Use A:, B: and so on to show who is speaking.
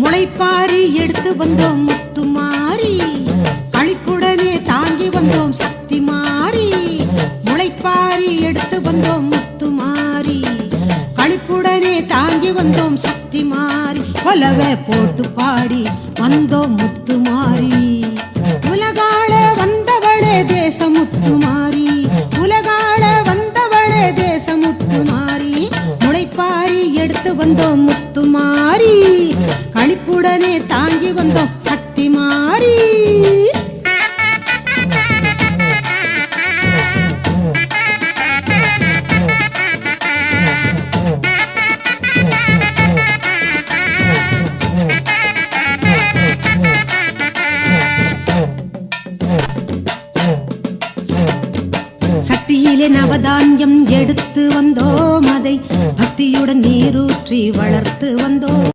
A: முளைப்பாரி எடுத்து வந்தோம் முத்துமாரி, களிப்புடனே தாங்கி வந்தோம் சக்தி மாறி. முளைப்பாரி எடுத்து வந்தோம் முத்துமாரி, களிப்புடனே தாங்கி வந்தோம் சக்தி மாறி. கொலவை போட்டு பாடி வந்தோம் முத்துமாரி, உலகாள வந்தவளே தேச முத்துமாரி, உலகாள வந்தவளே தேச முத்துமாரி. முளைப்பாரி எடுத்து வந்தோம் முத்துமாரி, களிப்புடனே தாங்கி வந்தோம் சக்தி மாறி. சட்டியிலே நவதானியம் எடுத்து வந்தோம், அதை பக்தியுடன் நீரூற்றி வளர்த்து வந்தோம்.